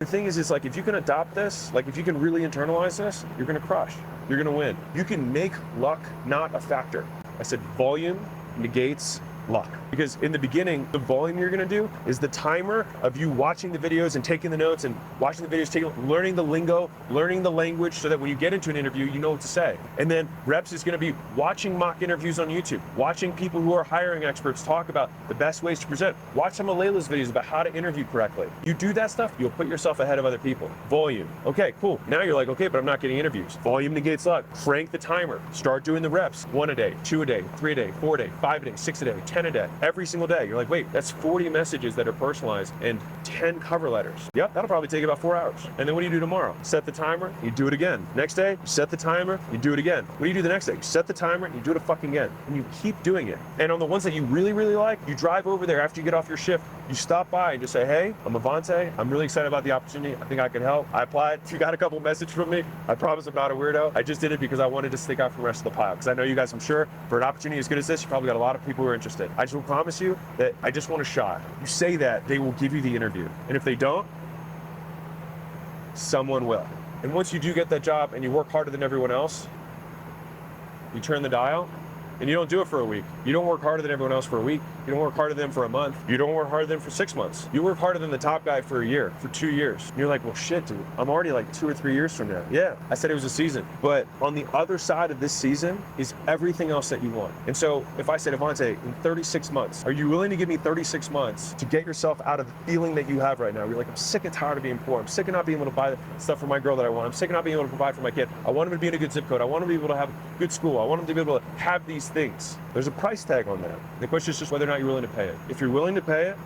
The thing is like, if you can adopt this, like if you can really internalize this, you're gonna crush. You're gonna win. You can make luck not a factor. I said volume negates luck. Because in the beginning, the volume you're gonna do is the timer of you watching the videos and taking the notes and watching the videos, learning the lingo, learning the language so that when you get into an interview, you know what to say. And then reps is gonna be watching mock interviews on YouTube, watching people who are hiring experts talk about the best ways to present. Watch some of Layla's videos about how to interview correctly. You do that stuff, you'll put yourself ahead of other people. Volume. Okay, cool. Now you're like, okay, but I'm not getting interviews. Volume negates luck. Crank the timer. Start doing the reps. 1 a day, 2 a day, 3 a day, 4 a day, 5 a day, 6 a day, 10 a day. Every single day. You're like, wait, that's 40 messages that are personalized and 10 cover letters. Yep, that'll probably take about 4 hours. And then what do you do tomorrow? Set the timer, you do it again. Next day, you set the timer, you do it again. What do you do the next day? You set the timer, and you do it fucking again. And you keep doing it. And on the ones that you really, really like, you drive over there after you get off your shift, you stop by and just say, hey, I'm Avante. I'm really excited about the opportunity. I think I can help. I applied. If you got a couple messages from me, I promise I'm not a weirdo. I just did it because I wanted to stick out from the rest of the pile. Because I know you guys, I'm sure, for an opportunity as good as this, you probably got a lot of people who are interested. I just will promise you that I just want a shot. You say that, they will give you the interview. And if they don't, someone will. And once you do get that job and you work harder than everyone else, you turn the dial, and you don't do it for a week. You don't work harder than everyone else for a week. You don't work harder than them for a month. You don't work harder than them for 6 months. You work harder than the top guy for a year, for 2 years. And you're like, well, shit, dude, I'm already like 2 or 3 years from now. Yeah, I said it was a season. But on the other side of this season is everything else that you want. And so if I said, Avante, in 36 months, are you willing to give me 36 months to get yourself out of the feeling that you have right now? You're like, I'm sick and tired of being poor. I'm sick of not being able to buy the stuff for my girl that I want. I'm sick of not being able to provide for my kid. I want him to be in a good zip code. I want him to be able to have good school. I want him to be able to have these things. There's a price tag on that. The question is just whether or not you're willing to pay it. If you're willing to pay it,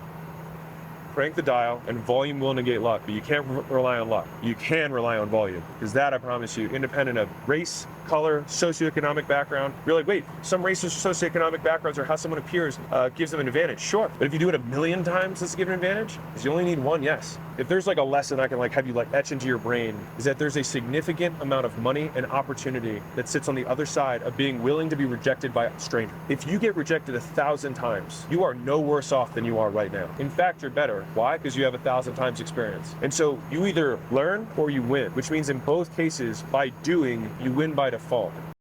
crank the dial, and volume will negate luck, but you can't rely on luck. You can rely on volume, because that, I promise you, independent of race, color, socioeconomic background. You're like, wait, some races, socioeconomic backgrounds, or how someone appears gives them an advantage. Sure, but if you do it 1,000,000 times, does it give an advantage? Because you only need one yes. If there's like a lesson I can like have you like etch into your brain, is that there's a significant amount of money and opportunity that sits on the other side of being willing to be rejected by a stranger. If you get rejected 1,000 times, you are no worse off than you are right now. In fact, you're better. Why? Because you have 1,000 times experience. And so you either learn or you win, which means in both cases, by doing, you win by default.